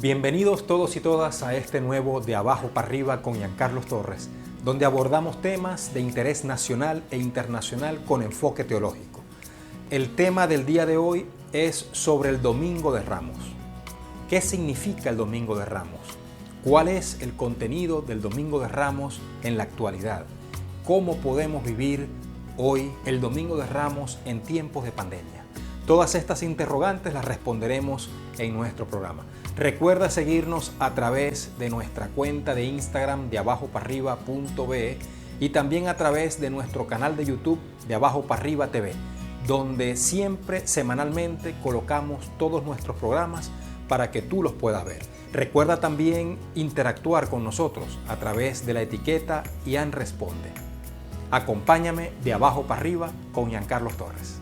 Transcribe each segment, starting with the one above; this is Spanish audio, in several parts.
Bienvenidos todos y todas a este nuevo De Abajo para Arriba con Giancarlo Torres, donde abordamos temas de interés nacional e internacional con enfoque teológico. El tema del día de hoy es sobre el Domingo de Ramos. ¿Qué significa el Domingo de Ramos? ¿Cuál es el contenido del Domingo de Ramos en la actualidad? ¿Cómo podemos vivir hoy el Domingo de Ramos en tiempos de pandemia? Todas estas interrogantes las responderemos en nuestro programa. Recuerda seguirnos a través de nuestra cuenta de Instagram de abajoparriba.be y también a través de nuestro canal de YouTube de Abajo para Arriba TV, donde siempre semanalmente colocamos todos nuestros programas para que tú los puedas ver. Recuerda también interactuar con nosotros a través de la etiqueta Ian Responde. Acompáñame de Abajo para Arriba con Giancarlo Torres.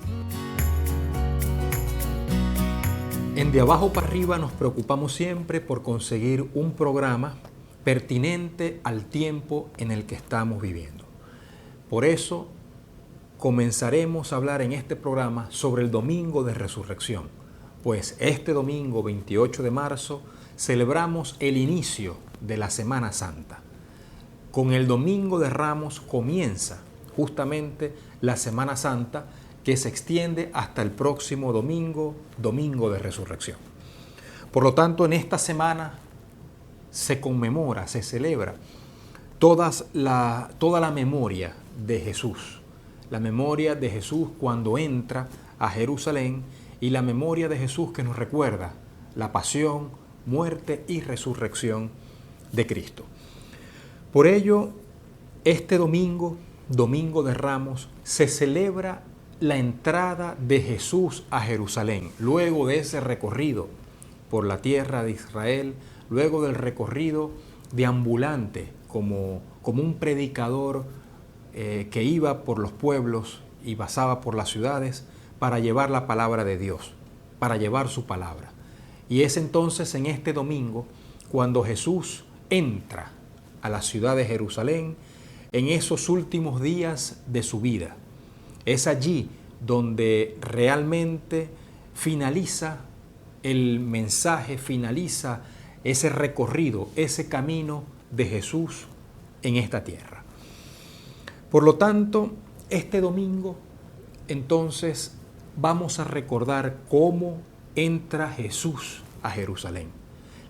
En De Abajo para Arriba nos preocupamos siempre por conseguir un programa pertinente al tiempo en el que estamos viviendo. Por eso comenzaremos a hablar en este programa sobre el Domingo de Resurrección, pues este domingo 28 de marzo celebramos el inicio de la Semana Santa. Con el Domingo de Ramos comienza justamente la Semana Santa, que se extiende hasta el próximo domingo, Domingo de Resurrección. Por lo tanto, en esta semana se conmemora, se celebra toda la memoria de Jesús. La memoria de Jesús cuando entra a Jerusalén y la memoria de Jesús que nos recuerda la pasión, muerte y resurrección de Cristo. Por ello, este domingo, Domingo de Ramos, se celebra la entrada de Jesús a Jerusalén, luego de ese recorrido por la tierra de Israel, luego del recorrido deambulante como un predicador que iba por los pueblos y pasaba por las ciudades para llevar la palabra de Dios, para llevar su palabra. Y es entonces en este domingo cuando Jesús entra a la ciudad de Jerusalén en esos últimos días de su vida. Es allí donde realmente finaliza el mensaje, finaliza ese recorrido, ese camino de Jesús en esta tierra. Por lo tanto, este domingo, entonces, vamos a recordar cómo entra Jesús a Jerusalén,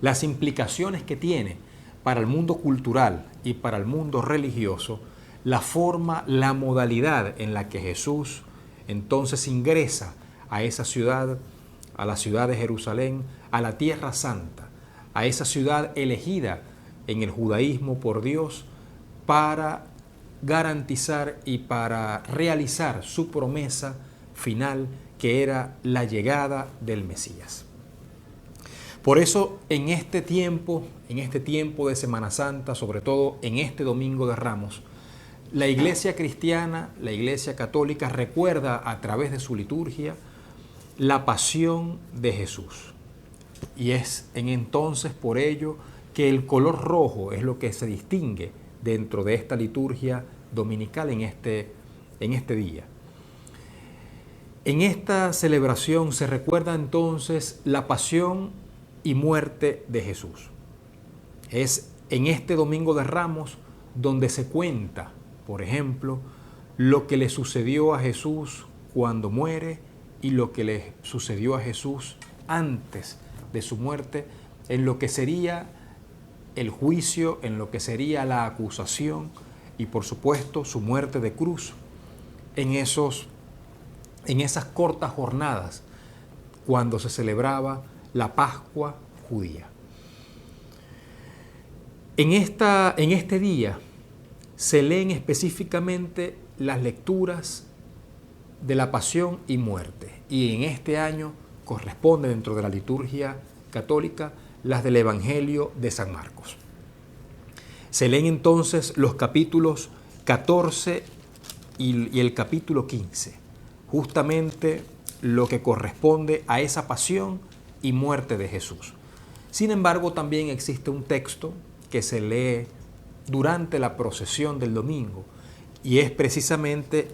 las implicaciones que tiene para el mundo cultural y para el mundo religioso, la forma, la modalidad en la que Jesús entonces ingresa a esa ciudad, a la ciudad de Jerusalén, a la Tierra Santa, a esa ciudad elegida en el judaísmo por Dios para garantizar y para realizar su promesa final, que era la llegada del Mesías. Por eso en este tiempo de Semana Santa, sobre todo en este Domingo de Ramos, la Iglesia cristiana, la Iglesia católica recuerda a través de su liturgia la pasión de Jesús. Y es entonces por ello que el color rojo es lo que se distingue dentro de esta liturgia dominical en este día. En esta celebración se recuerda entonces la pasión y muerte de Jesús. Es en este Domingo de Ramos donde se cuenta, por ejemplo, lo que le sucedió a Jesús cuando muere y lo que le sucedió a Jesús antes de su muerte, en lo que sería el juicio, en lo que sería la acusación y por supuesto su muerte de cruz en esas cortas jornadas cuando se celebraba la Pascua judía. En este día se leen específicamente las lecturas de la pasión y muerte, y en este año corresponde dentro de la liturgia católica las del Evangelio de San Marcos. Se leen entonces los capítulos 14 y el capítulo 15, justamente lo que corresponde a esa pasión y muerte de Jesús. Sin embargo, también existe un texto que se lee durante la procesión del domingo y es precisamente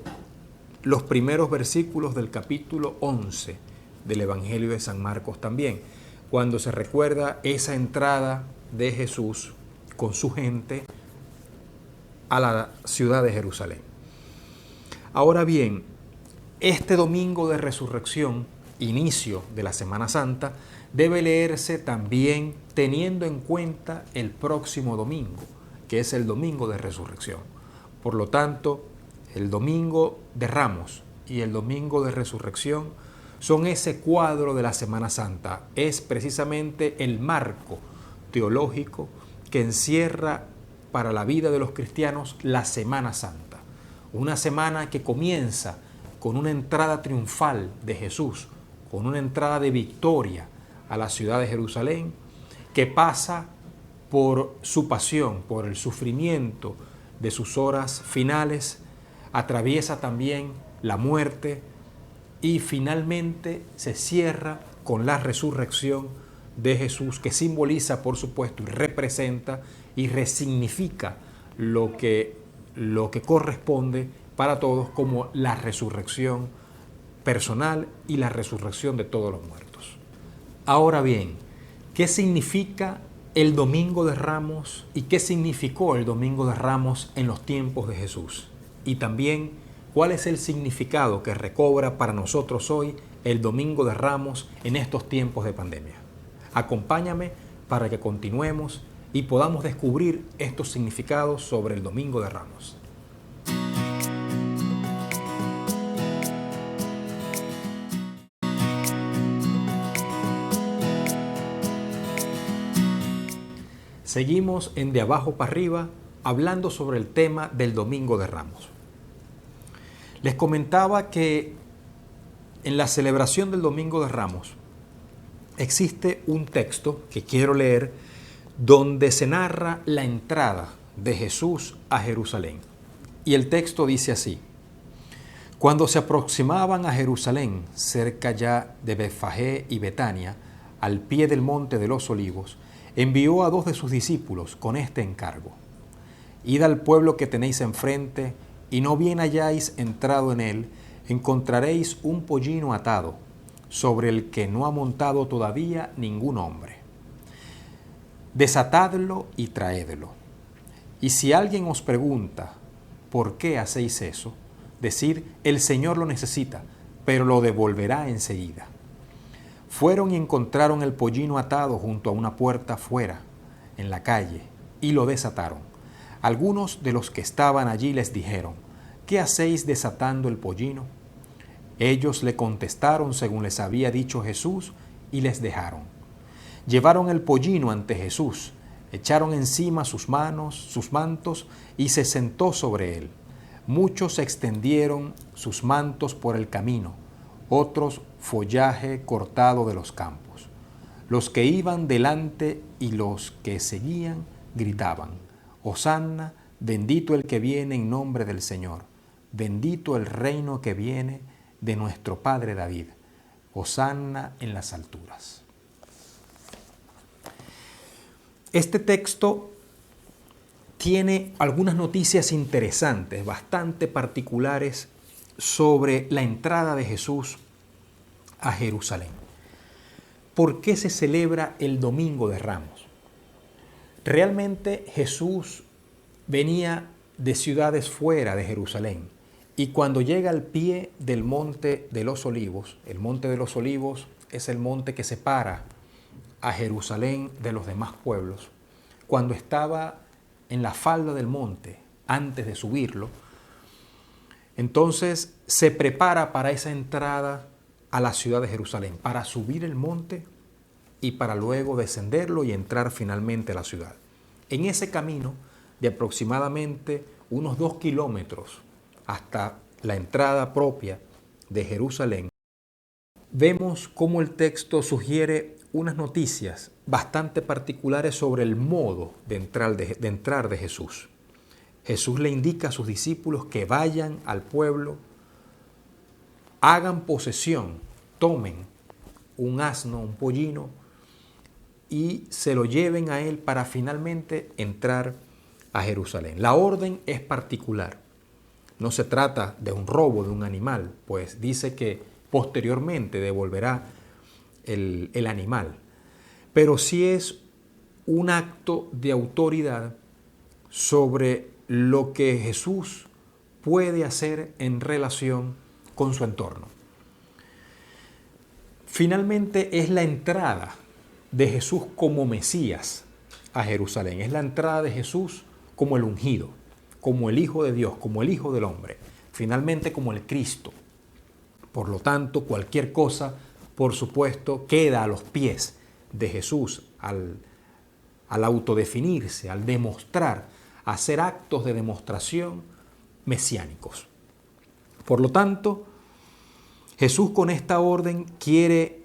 los primeros versículos del capítulo 11 del Evangelio de San Marcos también, cuando se recuerda esa entrada de Jesús con su gente a la ciudad de Jerusalén. Ahora bien, este domingo de resurrección, inicio de la Semana Santa, debe leerse también teniendo en cuenta el próximo domingo, que es el domingo de resurrección. Por lo tanto, el domingo de Ramos y el domingo de resurrección son ese cuadro de la Semana Santa. Es precisamente el marco teológico que encierra para la vida de los cristianos la Semana Santa. Una semana que comienza con una entrada triunfal de Jesús, con una entrada de victoria a la ciudad de Jerusalén, que pasa por su pasión, por el sufrimiento de sus horas finales, atraviesa también la muerte y finalmente se cierra con la resurrección de Jesús, que simboliza, por supuesto, y representa y resignifica lo que corresponde para todos como la resurrección personal y la resurrección de todos los muertos. Ahora bien, ¿qué significa el Domingo de Ramos y qué significó el Domingo de Ramos en los tiempos de Jesús? Y también, ¿cuál es el significado que recobra para nosotros hoy el Domingo de Ramos en estos tiempos de pandemia? Acompáñame para que continuemos y podamos descubrir estos significados sobre el Domingo de Ramos. Seguimos en De Abajo para Arriba hablando sobre el tema del Domingo de Ramos. Les comentaba que en la celebración del Domingo de Ramos existe un texto que quiero leer donde se narra la entrada de Jesús a Jerusalén. Y el texto dice así: Cuando se aproximaban a Jerusalén, cerca ya de Betfagé y Betania, al pie del monte de los Olivos, envió a 2 de sus discípulos con este encargo: Id al pueblo que tenéis enfrente, y no bien hayáis entrado en él, encontraréis un pollino atado, sobre el que no ha montado todavía ningún hombre. Desatadlo y traédlo. Y si alguien os pregunta, ¿por qué hacéis eso?, decid, el Señor lo necesita, pero lo devolverá enseguida. Fueron y encontraron el pollino atado junto a una puerta fuera, en la calle, y lo desataron. Algunos de los que estaban allí les dijeron: ¿qué hacéis desatando el pollino? Ellos le contestaron según les había dicho Jesús, y les dejaron. Llevaron el pollino ante Jesús, echaron encima sus manos, sus mantos, y se sentó sobre él. Muchos extendieron sus mantos por el camino, otros follaje cortado de los campos. Los que iban delante y los que seguían gritaban: Hosanna, bendito el que viene en nombre del Señor, bendito el reino que viene de nuestro Padre David, Hosanna en las alturas. Este texto tiene algunas noticias interesantes, bastante particulares, sobre la entrada de Jesús a Jerusalén. ¿Por qué se celebra el Domingo de Ramos? Realmente Jesús venía de ciudades fuera de Jerusalén, y cuando llega al pie del Monte de los Olivos, el Monte de los Olivos es el monte que separa a Jerusalén de los demás pueblos, cuando estaba en la falda del monte, antes de subirlo, entonces se prepara para esa entrada a la ciudad de Jerusalén, para subir el monte y para luego descenderlo y entrar finalmente a la ciudad. En ese camino de aproximadamente unos 2 kilómetros hasta la entrada propia de Jerusalén, vemos cómo el texto sugiere unas noticias bastante particulares sobre el modo de entrar de Jesús. Jesús le indica a sus discípulos que vayan al pueblo, hagan posesión, tomen un asno, un pollino, y se lo lleven a él para finalmente entrar a Jerusalén. La orden es particular. No se trata de un robo de un animal, pues dice que posteriormente devolverá el animal. pero sí es un acto de autoridad sobre lo que Jesús puede hacer en relación con su entorno. Finalmente es la entrada de Jesús como Mesías a Jerusalén. Es la entrada de Jesús como el ungido, como el Hijo de Dios, como el Hijo del Hombre, finalmente como el Cristo. Por lo tanto, cualquier cosa, por supuesto, queda a los pies de Jesús al autodefinirse, al demostrar, hacer actos de demostración mesiánicos. Por lo tanto, Jesús con esta orden quiere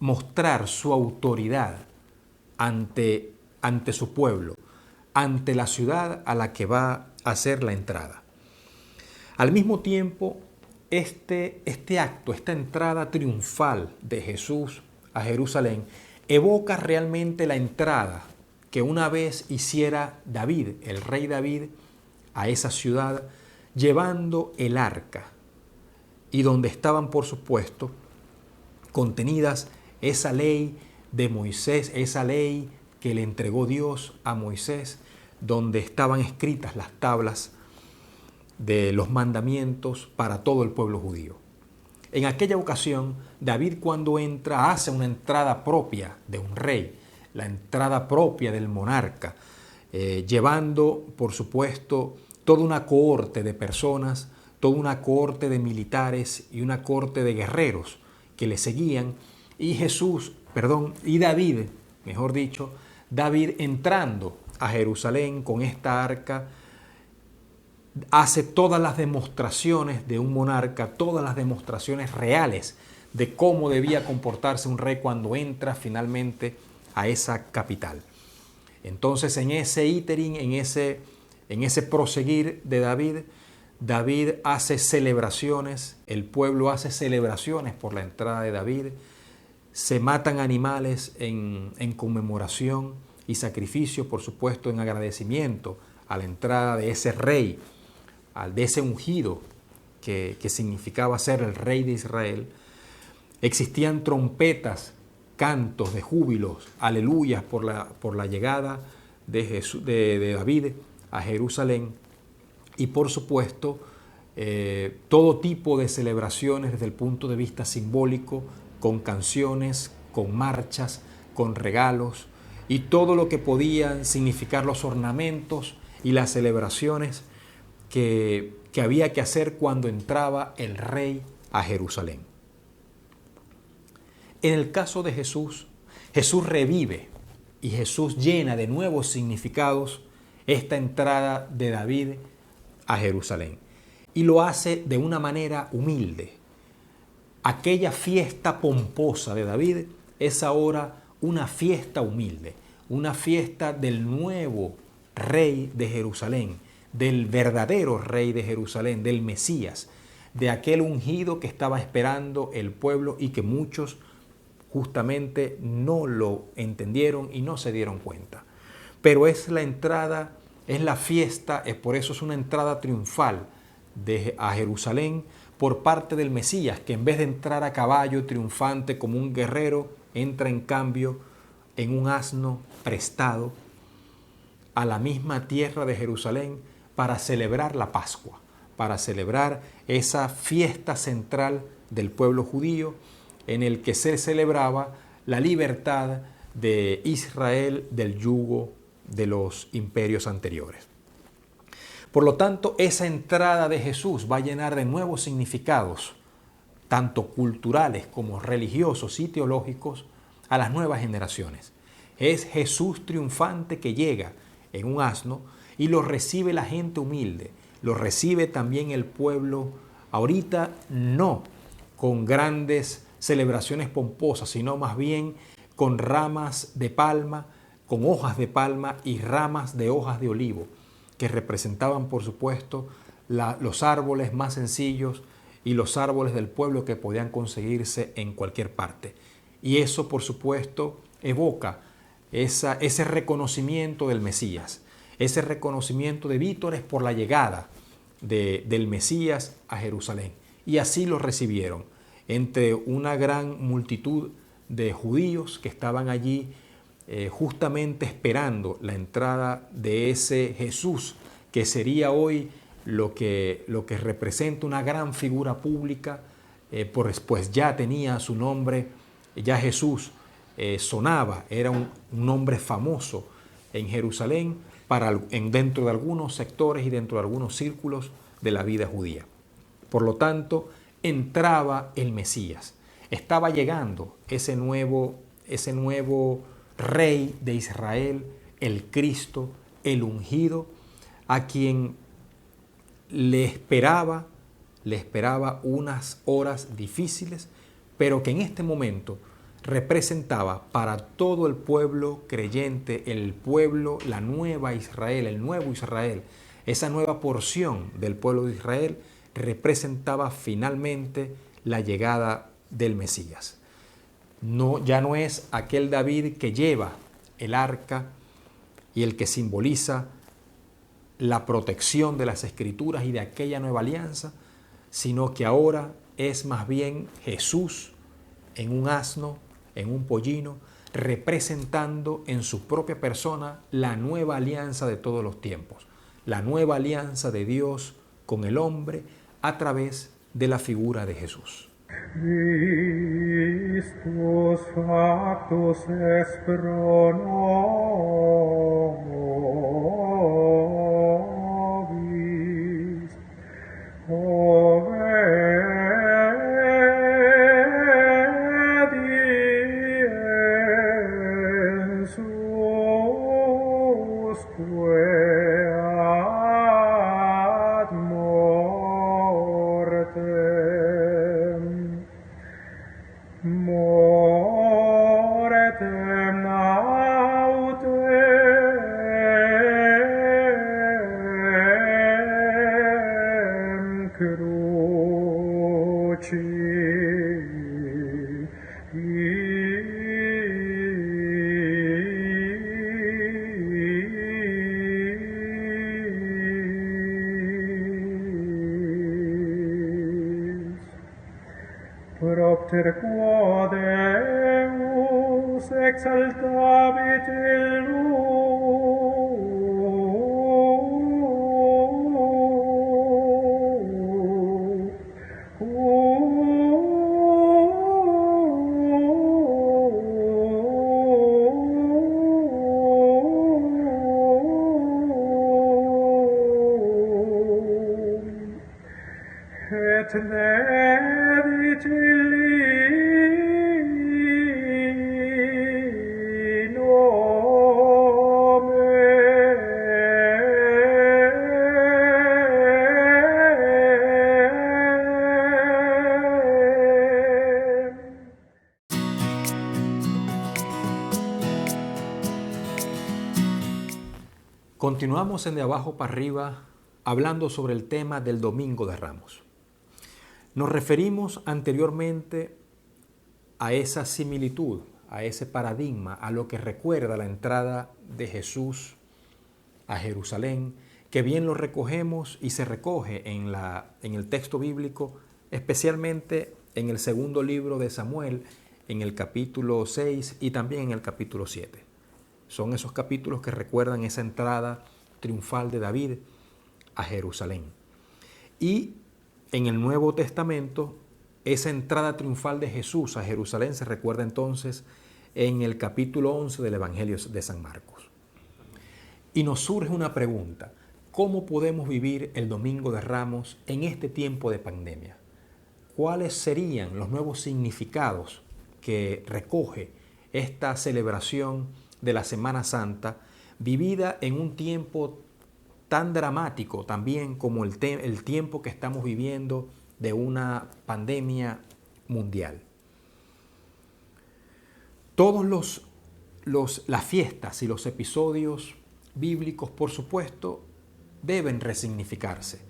mostrar su autoridad ante su pueblo, ante la ciudad a la que va a hacer la entrada. Al mismo tiempo, este acto, esta entrada triunfal de Jesús a Jerusalén, evoca realmente la entrada que una vez hiciera David, el rey David, a esa ciudad, llevando el arca, y donde estaban, por supuesto, contenidas esa ley de Moisés, esa ley que le entregó Dios a Moisés, donde estaban escritas las tablas de los mandamientos para todo el pueblo judío. En aquella ocasión, David, cuando entra, hace una entrada propia de un rey, la entrada propia del monarca, llevando, por supuesto, toda una cohorte de personas, toda una cohorte de militares y una cohorte de guerreros que le seguían, y David, mejor dicho, David entrando a Jerusalén con esta arca, hace todas las demostraciones de un monarca, todas las demostraciones reales de cómo debía comportarse un rey cuando entra finalmente a esa capital. Entonces, en ese iterín, en ese proseguir de David hace celebraciones, el pueblo hace celebraciones por la entrada de David, se matan animales en conmemoración y sacrificio, por supuesto, en agradecimiento a la entrada de ese rey, de ese ungido que significaba ser el rey de Israel. Existían trompetas, cantos de júbilos, aleluyas por la llegada de David a Jerusalén, y por supuesto todo tipo de celebraciones desde el punto de vista simbólico, con canciones, con marchas, con regalos y todo lo que podían significar los ornamentos y las celebraciones que había que hacer cuando entraba el rey a Jerusalén. En el caso de Jesús, Jesús revive y Jesús llena de nuevos significados esta entrada de David a Jerusalén. Y lo hace de una manera humilde. Aquella fiesta pomposa de David es ahora una fiesta humilde, una fiesta del nuevo rey de Jerusalén, del verdadero rey de Jerusalén, del Mesías, de aquel ungido que estaba esperando el pueblo y que muchos justamente no lo entendieron y no se dieron cuenta. Pero es la entrada, es la fiesta, por eso es una entrada triunfal a Jerusalén por parte del Mesías, que en vez de entrar a caballo triunfante como un guerrero, entra en cambio en un asno prestado a la misma tierra de Jerusalén para celebrar la Pascua, para celebrar esa fiesta central del pueblo judío en el que se celebraba la libertad de Israel del yugo de los imperios anteriores. Por lo tanto, esa entrada de Jesús va a llenar de nuevos significados, tanto culturales como religiosos y teológicos, a las nuevas generaciones. Es Jesús triunfante que llega en un asno y lo recibe la gente humilde, lo recibe también el pueblo, ahorita no con grandes celebraciones pomposas, sino más bien con ramas de palma, con hojas de palma y ramas de hojas de olivo, que representaban, por supuesto, los árboles más sencillos y los árboles del pueblo que podían conseguirse en cualquier parte. Y eso, por supuesto, evoca ese reconocimiento del Mesías, ese reconocimiento de vítores por la llegada del Mesías a Jerusalén. Y así lo recibieron entre una gran multitud de judíos que estaban allí justamente esperando la entrada de ese Jesús, que sería hoy lo que representa una gran figura pública, pues ya tenía su nombre, ya Jesús sonaba, era un nombre famoso en Jerusalén dentro de algunos sectores y dentro de algunos círculos de la vida judía. Por lo tanto, entraba el Mesías. Estaba llegando ese nuevo Rey de Israel, el Cristo, el ungido, a quien le esperaba unas horas difíciles, pero que en este momento representaba para todo el pueblo creyente, el pueblo, la nueva Israel, el nuevo Israel, esa nueva porción del pueblo de Israel, representaba finalmente la llegada del Mesías. Ya no es aquel David que lleva el arca y el que simboliza la protección de las Escrituras y de aquella nueva alianza, sino que ahora es más bien Jesús en un asno, en un pollino, representando en su propia persona la nueva alianza de todos los tiempos, la nueva alianza de Dios con el hombre a través de la figura de Jesús. Christus factus est pro nobis, obediensusque ad mortem autem crucis. Propter quod Deus exaltavit et nedit illi nomen. Continuamos en De Abajo para Arriba hablando sobre el tema del Domingo de Ramos. Nos referimos anteriormente a esa similitud, a ese paradigma, a lo que recuerda la entrada de Jesús a Jerusalén, que bien lo recogemos y se recoge en el texto bíblico, especialmente en el segundo libro de Samuel, en el capítulo 6 y también en el capítulo 7. Son esos capítulos que recuerdan esa entrada triunfal de David a Jerusalén. Y en el Nuevo Testamento, esa entrada triunfal de Jesús a Jerusalén se recuerda entonces en el capítulo 11 del Evangelio de San Marcos. Y nos surge una pregunta: ¿cómo podemos vivir el Domingo de Ramos en este tiempo de pandemia? ¿Cuáles serían los nuevos significados que recoge esta celebración de la Semana Santa, vivida en un tiempo tan dramático también como el tiempo que estamos viviendo de una pandemia mundial? Todos las fiestas y los episodios bíblicos, por supuesto, deben resignificarse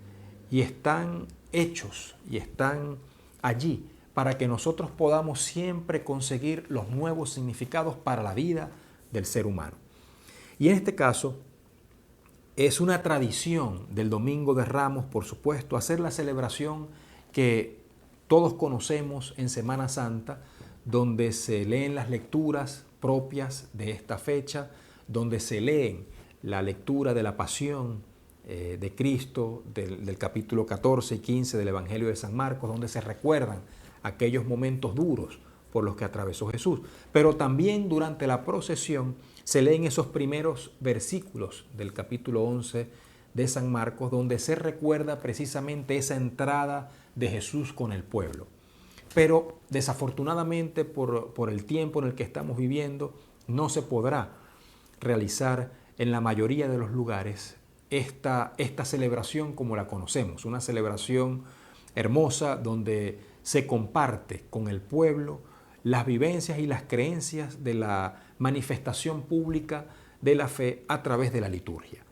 y están hechos y están allí para que nosotros podamos siempre conseguir los nuevos significados para la vida del ser humano. Y en este caso, es una tradición del Domingo de Ramos, por supuesto, hacer la celebración que todos conocemos en Semana Santa, donde se leen las lecturas propias de esta fecha, donde se leen la lectura de la pasión de Cristo, del capítulo 14 y 15 del Evangelio de San Marcos, donde se recuerdan aquellos momentos duros por los que atravesó Jesús. Pero también durante la procesión se leen esos primeros versículos del capítulo 11 de San Marcos, donde se recuerda precisamente esa entrada de Jesús con el pueblo. Pero desafortunadamente por el tiempo en el que estamos viviendo, no se podrá realizar en la mayoría de los lugares esta celebración como la conocemos, una celebración hermosa donde se comparte con el pueblo las vivencias y las creencias de la manifestación pública de la fe a través de la liturgia.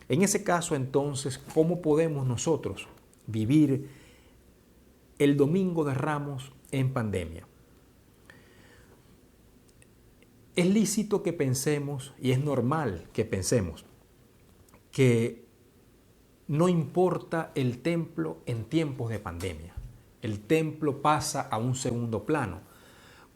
En ese caso, entonces, ¿cómo podemos nosotros vivir el Domingo de Ramos en pandemia? Es lícito que pensemos, y es normal que pensemos, que no importa el templo en tiempos de pandemia. El templo pasa a un segundo plano,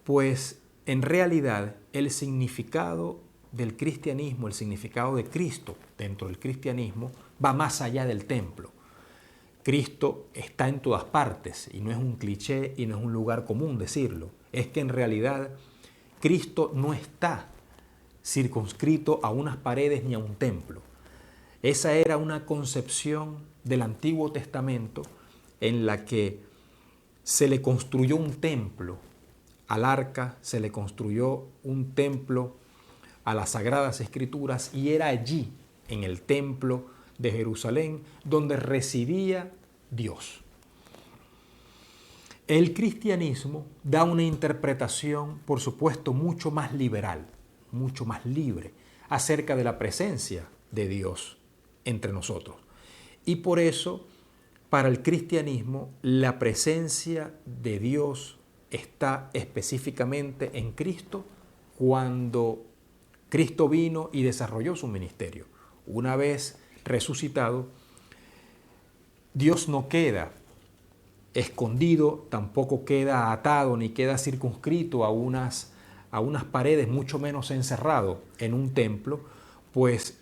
pues en realidad el significado del cristianismo, el significado de Cristo dentro del cristianismo, va más allá del templo. Cristo está en todas partes y no es un cliché y no es un lugar común decirlo. Es que en realidad Cristo no está circunscrito a unas paredes ni a un templo. Esa era una concepción del Antiguo Testamento en la que se le construyó un templo al arca, se le construyó un templo a las Sagradas Escrituras y era allí, en el templo de Jerusalén, donde residía Dios. El cristianismo da una interpretación, por supuesto, mucho más liberal, mucho más libre, acerca de la presencia de Dios entre nosotros. Y por eso, para el cristianismo, la presencia de Dios está específicamente en Cristo cuando Cristo vino y desarrolló su ministerio. Una vez resucitado, Dios no queda escondido, tampoco queda atado ni queda circunscrito a unas paredes, mucho menos encerrado en un templo, pues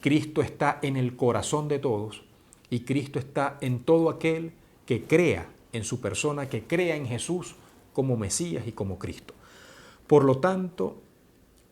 Cristo está en el corazón de todos y Cristo está en todo aquel que crea en su persona, que crea en Jesús como Mesías y como Cristo. Por lo tanto,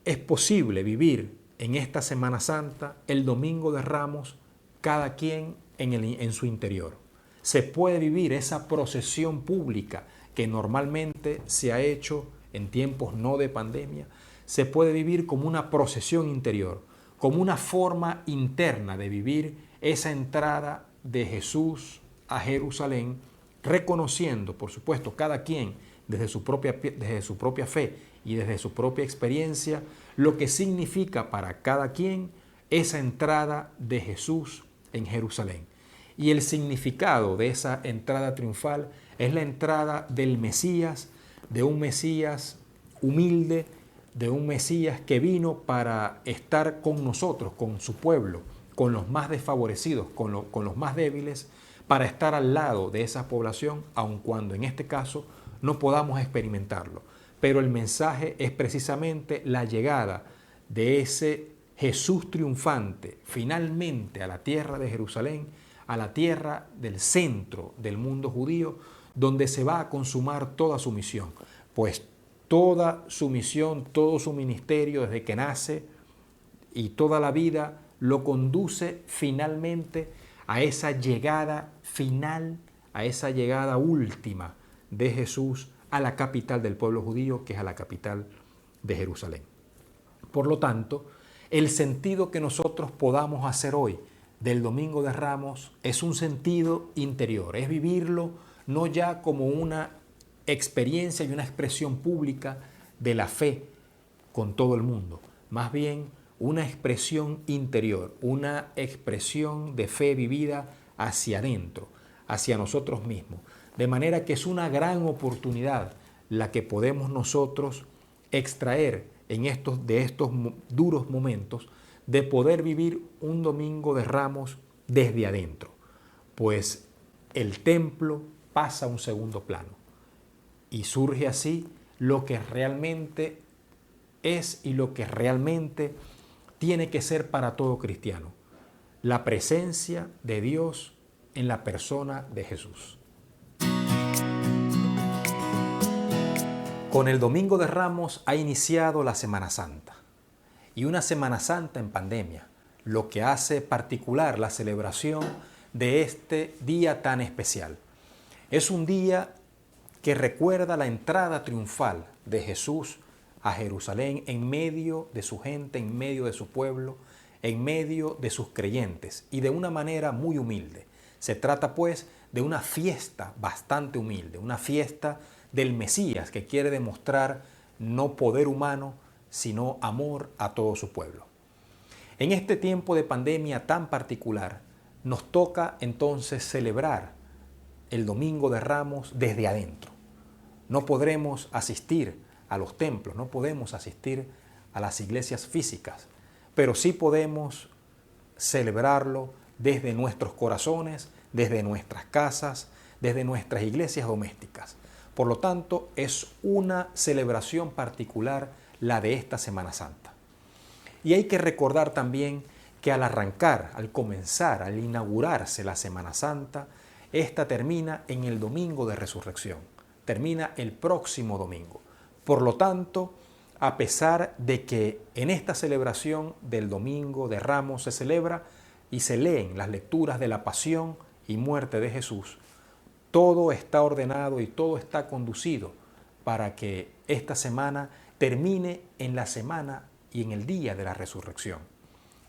es posible vivir en esta Semana Santa el Domingo de Ramos, cada quien en su interior. Se puede vivir esa procesión pública que normalmente se ha hecho en tiempos no de pandemia, se puede vivir como una procesión interior, como una forma interna de vivir esa entrada de Jesús a Jerusalén, reconociendo, por supuesto, cada quien desde su propia fe y desde su propia experiencia, lo que significa para cada quien esa entrada de Jesús en Jerusalén. Y el significado de esa entrada triunfal es la entrada del Mesías, de un Mesías humilde, de un Mesías que vino para estar con nosotros, con su pueblo, con los más desfavorecidos, con los más débiles, para estar al lado de esa población, aun cuando en este caso no podamos experimentarlo. Pero el mensaje es precisamente la llegada de ese Jesús triunfante finalmente a la tierra de Jerusalén, a la tierra del centro del mundo judío, donde se va a consumar toda su misión. Pues toda su misión, todo su ministerio desde que nace y toda la vida lo conduce finalmente a esa llegada final, a esa llegada última de Jesús a la capital del pueblo judío, que es a la capital de Jerusalén. Por lo tanto, el sentido que nosotros podamos hacer hoy del Domingo de Ramos es un sentido interior, es vivirlo no ya como una experiencia y una expresión pública de la fe con todo el mundo, más bien una expresión interior, una expresión de fe vivida hacia adentro, hacia nosotros mismos. De manera que es una gran oportunidad la que podemos nosotros extraer de estos duros momentos, de poder vivir un Domingo de Ramos desde adentro, pues el templo pasa a un segundo plano y surge así lo que realmente es y lo que realmente tiene que ser para todo cristiano: la presencia de Dios en la persona de Jesús. Con el Domingo de Ramos ha iniciado la Semana Santa, y una Semana Santa en pandemia, lo que hace particular la celebración de este día tan especial. Es un día que recuerda la entrada triunfal de Jesús a Jerusalén en medio de su gente, en medio de su pueblo, en medio de sus creyentes, y de una manera muy humilde. Se trata pues de una fiesta bastante humilde, una fiesta del Mesías que quiere demostrar no poder humano, sino amor a todo su pueblo. En este tiempo de pandemia tan particular, nos toca entonces celebrar el Domingo de Ramos desde adentro. No podremos asistir a los templos, no podemos asistir a las iglesias físicas, pero sí podemos celebrarlo desde nuestros corazones, desde nuestras casas, desde nuestras iglesias domésticas. Por lo tanto, es una celebración particular la de esta Semana Santa. Y hay que recordar también que al arrancar, al comenzar, al inaugurarse la Semana Santa, esta termina en el Domingo de Resurrección, termina el próximo domingo. Por lo tanto, a pesar de que en esta celebración del Domingo de Ramos se celebra y se leen las lecturas de la pasión y muerte de Jesús, todo está ordenado y todo está conducido para que esta semana termine en la semana y en el día de la resurrección.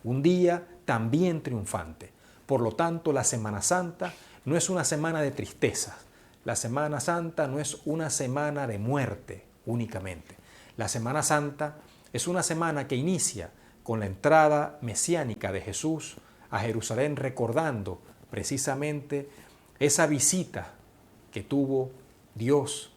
Un día también triunfante. Por lo tanto, la Semana Santa no es una semana de tristezas. La Semana Santa no es una semana de muerte únicamente. La Semana Santa es una semana que inicia con la entrada mesiánica de Jesús a Jerusalén, recordando precisamente esa visita que tuvo Dios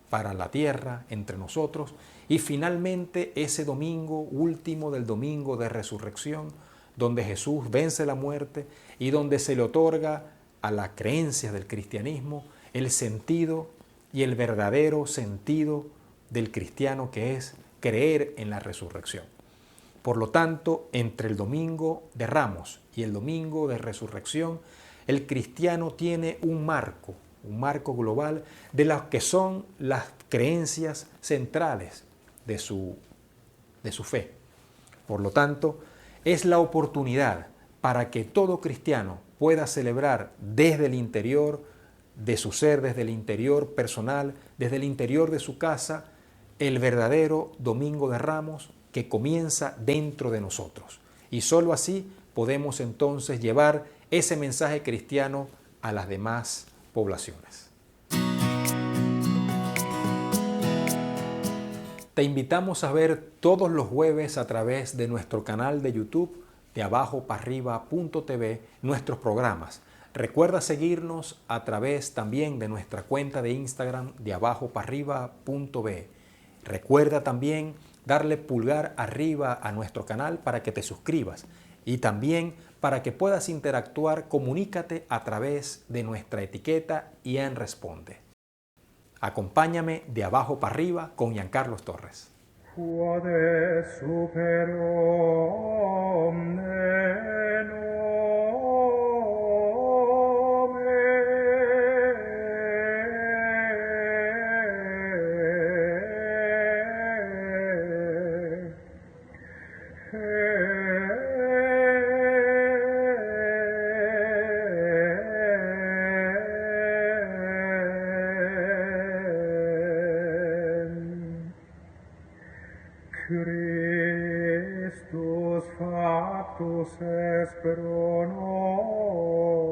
para la tierra entre nosotros, y finalmente ese domingo último del Domingo de Resurrección, donde Jesús vence la muerte y donde se le otorga a las creencias del cristianismo el sentido y el verdadero sentido del cristiano, que es creer en la resurrección. Por lo tanto, entre el Domingo de Ramos y el Domingo de Resurrección, el cristiano tiene un marco global de las que son las creencias centrales de su fe. Por lo tanto, es la oportunidad para que todo cristiano pueda celebrar desde el interior de su ser, desde el interior personal, desde el interior de su casa, el verdadero Domingo de Ramos que comienza dentro de nosotros. Y sólo así podemos entonces llevar ese mensaje cristiano a las demás poblaciones. Te invitamos a ver todos los jueves a través de nuestro canal de YouTube de abajoparriba.tv nuestros programas. Recuerda seguirnos a través también de nuestra cuenta de Instagram de abajoparriba.v. Recuerda también darle pulgar arriba a nuestro canal para que te suscribas, y también para que puedas interactuar, comunícate a través de nuestra etiqueta Ian Responde. Acompáñame de abajo para arriba con Giancarlos Torres. Quod super omne Christus factus est pro nobis.